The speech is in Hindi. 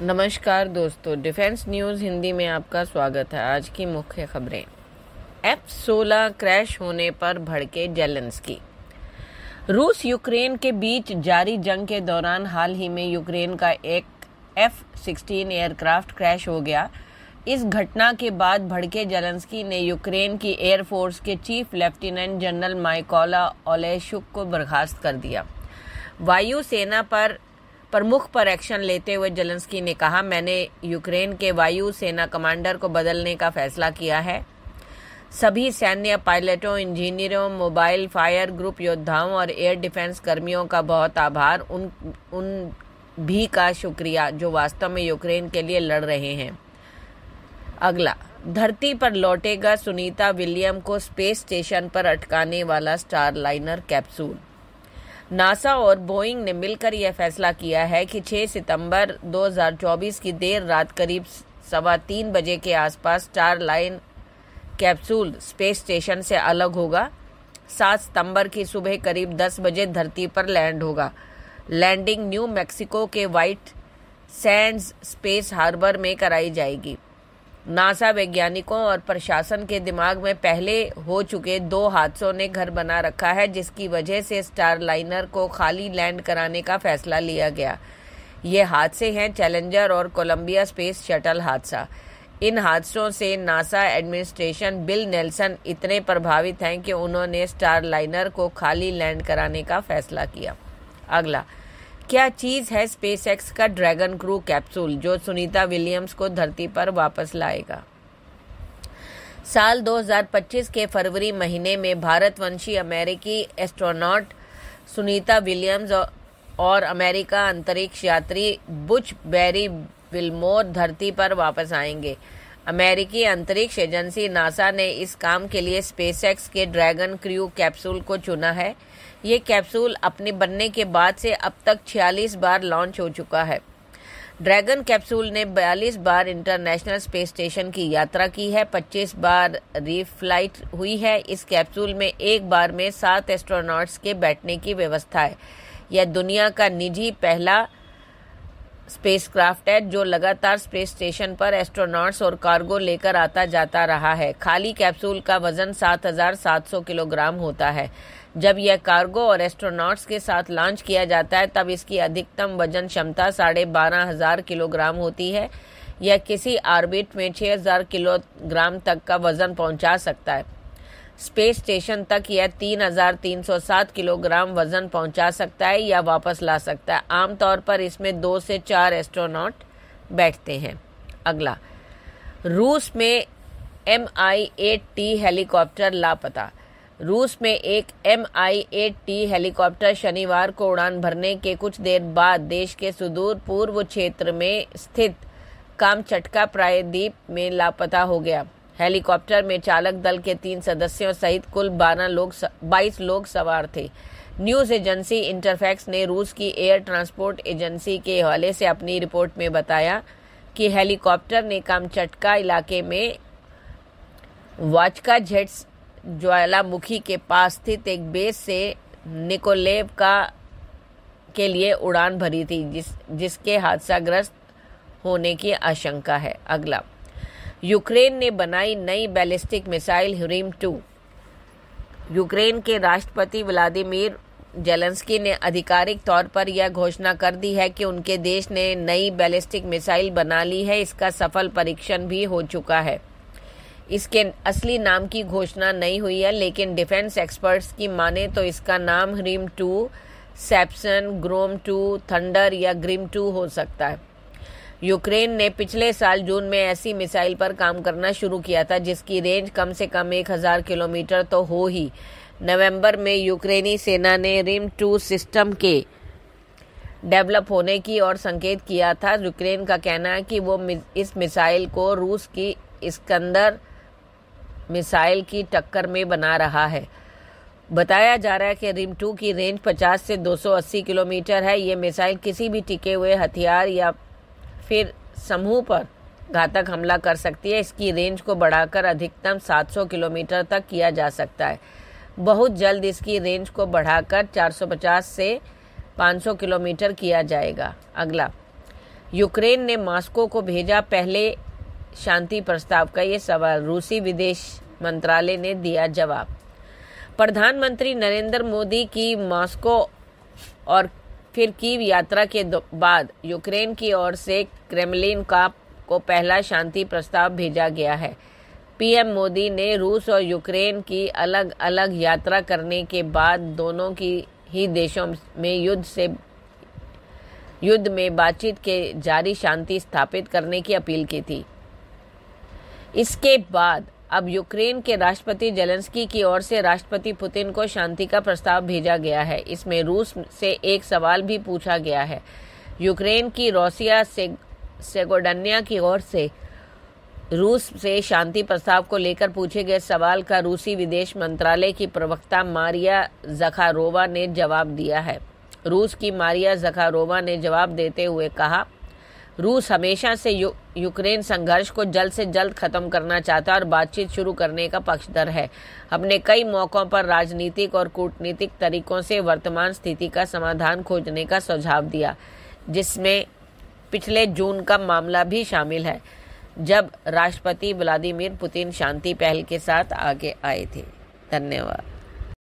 नमस्कार दोस्तों, डिफेंस न्यूज़ हिंदी में आपका स्वागत है। आज की मुख्य खबरें। F-16 क्रैश होने पर भड़के जेलेंस्की। रूस यूक्रेन के बीच जारी जंग के दौरान हाल ही में यूक्रेन का एक F-16 एयरक्राफ्ट क्रैश हो गया। इस घटना के बाद भड़के जेलेंस्की ने यूक्रेन की एयरफोर्स के चीफ लेफ्टिनेंट जनरल माइकोला ओलेशुक को बर्खास्त कर दिया। वायु सेना पर प्रमुख पर एक्शन लेते हुए जेलेंस्की ने कहा, मैंने यूक्रेन के वायु सेना कमांडर को बदलने का फैसला किया है। सभी सैन्य पायलटों, इंजीनियरों, मोबाइल फायर ग्रुप योद्धाओं और एयर डिफेंस कर्मियों का बहुत आभार। उन भी का शुक्रिया जो वास्तव में यूक्रेन के लिए लड़ रहे हैं। अगला, धरती पर लौटेगा सुनीता विलियम को स्पेस स्टेशन पर अटकाने वाला स्टारलाइनर कैप्सूल। नासा और बोइंग ने मिलकर यह फैसला किया है कि 6 सितंबर 2024 की देर रात करीब 3:15 बजे के आसपास स्टारलाइन कैप्सूल स्पेस स्टेशन से अलग होगा। 7 सितंबर की सुबह करीब 10 बजे धरती पर लैंड होगा। लैंडिंग न्यू मैक्सिको के व्हाइट सैंड्स स्पेस हार्बर में कराई जाएगी। नासा वैज्ञानिकों और प्रशासन के दिमाग में पहले हो चुके 2 हादसों ने घर बना रखा है, जिसकी वजह से स्टारलाइनर को खाली लैंड कराने का फैसला लिया गया। ये हादसे हैं चैलेंजर और कोलंबिया स्पेस शटल हादसा। इन हादसों से नासा एडमिनिस्ट्रेशन बिल नेल्सन इतने प्रभावित हैं कि उन्होंने स्टारलाइनर को खाली लैंड कराने का फैसला किया। अगला, क्या चीज़ है स्पेसएक्स का ड्रैगन क्रू कैप्सूल जो सुनीता विलियम्स को धरती पर वापस लाएगा। साल 2025 के फरवरी महीने में भारतवंशी अमेरिकी एस्ट्रोनॉट सुनीता विलियम्स और अमेरिका अंतरिक्ष यात्री बुच बेरी विल्मोर धरती पर वापस आएंगे। अमेरिकी अंतरिक्ष एजेंसी नासा ने इस काम के लिए स्पेसएक्स के ड्रैगन क्रू कैप्सूल को चुना है। ये कैप्सूल अपने बनने के बाद से अब तक 46 बार लॉन्च हो चुका है। ड्रैगन कैप्सूल ने 42 बार इंटरनेशनल स्पेस स्टेशन की यात्रा की है, 25 बार रीफ्लाइट हुई है। इस कैप्सूल में एक बार में 7 एस्ट्रोनॉट्स के बैठने की व्यवस्था है। यह दुनिया का निजी पहला स्पेसक्राफ्ट है जो लगातार स्पेस स्टेशन पर एस्ट्रोनॉट्स और कार्गो लेकर आता जाता रहा है। खाली कैप्सूल का वजन 7,700 किलोग्राम होता है। जब यह कार्गो और एस्ट्रोनॉट्स के साथ लॉन्च किया जाता है तब इसकी अधिकतम वजन क्षमता 12,500 किलोग्राम होती है। यह किसी ऑर्बिट में 6,000 किलोग्राम तक का वजन पहुंचा सकता है। स्पेस स्टेशन तक यह 3,307 किलोग्राम वजन पहुंचा सकता है या वापस ला सकता है। आमतौर पर इसमें 2 से 4 एस्ट्रोनॉट बैठते हैं। अगला, रूस में Mi-8T हेलीकॉप्टर लापता। रूस में एक Mi-8T हेलीकॉप्टर शनिवार को उड़ान भरने के कुछ देर बाद देश के सुदूर पूर्व क्षेत्र में स्थित कामचटका प्रायद्वीप में लापता हो गया। हेलीकॉप्टर में चालक दल के 3 सदस्यों सहित कुल 22 लोग सवार थे। न्यूज़ एजेंसी इंटरफैक्स ने रूस की एयर ट्रांसपोर्ट एजेंसी के हवाले से अपनी रिपोर्ट में बताया कि हेलीकॉप्टर ने कामचटका इलाके में वाचकाझेट्स ज्वालामुखी के पास स्थित एक बेस से निकोलेवका के लिए उड़ान भरी थी, जिसके हादसाग्रस्त होने की आशंका है। अगला, यूक्रेन ने बनाई नई बैलिस्टिक मिसाइल हिरिम-2। यूक्रेन के राष्ट्रपति व्लादिमीर जेलेंस्की ने आधिकारिक तौर पर यह घोषणा कर दी है कि उनके देश ने नई बैलिस्टिक मिसाइल बना ली है। इसका सफल परीक्षण भी हो चुका है। इसके असली नाम की घोषणा नहीं हुई है, लेकिन डिफेंस एक्सपर्ट्स की माने तो इसका नाम हिरिम-2, सैप्सन, ग्रोम-2, थंडर या ग्रिम-2 हो सकता है। यूक्रेन ने पिछले साल जून में ऐसी मिसाइल पर काम करना शुरू किया था जिसकी रेंज कम से कम 1,000 किलोमीटर तो हो ही। नवंबर में यूक्रेनी सेना ने हिरिम-2 सिस्टम के डेवलप होने की ओर संकेत किया था। यूक्रेन का कहना है कि वो इस मिसाइल को रूस की इस्कंदर मिसाइल की टक्कर में बना रहा है। बताया जा रहा है कि हिरिम-2 की रेंज 50 से 280 किलोमीटर है। ये मिसाइल किसी भी टिके हुए हथियार या फिर समूह पर घातक हमला कर सकती है। इसकी रेंज को बढ़ाकर अधिकतम 700 किलोमीटर तक किया जा सकता है। बहुत जल्द इसकी रेंज को बढ़ाकर 450 से 500 किलोमीटर किया जाएगा। अगला, यूक्रेन ने मॉस्को को भेजा पहले शांति प्रस्ताव का ये सवाल, रूसी विदेश मंत्रालय ने दिया जवाब। प्रधानमंत्री नरेंद्र मोदी की मॉस्को और फिर कीव यात्रा के बाद यूक्रेन की ओर से क्रेमलिन को पहला शांति प्रस्ताव भेजा गया है। पीएम मोदी ने रूस और यूक्रेन की अलग अलग यात्रा करने के बाद दोनों की ही देशों में युद्ध में बातचीत के जारी शांति स्थापित करने की अपील की थी। इसके बाद अब यूक्रेन के राष्ट्रपति जेलेंस्की की ओर से राष्ट्रपति पुतिन को शांति का प्रस्ताव भेजा गया है। इसमें रूस से एक सवाल भी पूछा गया है। यूक्रेन की रोसिया सेगोडन्या की ओर से रूस से शांति प्रस्ताव को लेकर पूछे गए सवाल का रूसी विदेश मंत्रालय की प्रवक्ता मारिया ज़खारोवा ने जवाब दिया है। रूस की मारिया ज़खारोवा ने जवाब देते हुए कहा, रूस हमेशा से यूक्रेन संघर्ष को जल्द से जल्द खत्म करना चाहता है और बातचीत शुरू करने का पक्षधर है। हमने कई मौकों पर राजनीतिक और कूटनीतिक तरीकों से वर्तमान स्थिति का समाधान खोजने का सुझाव दिया, जिसमें पिछले जून का मामला भी शामिल है, जब राष्ट्रपति व्लादिमीर पुतिन शांति पहल के साथ आगे आए थे। धन्यवाद।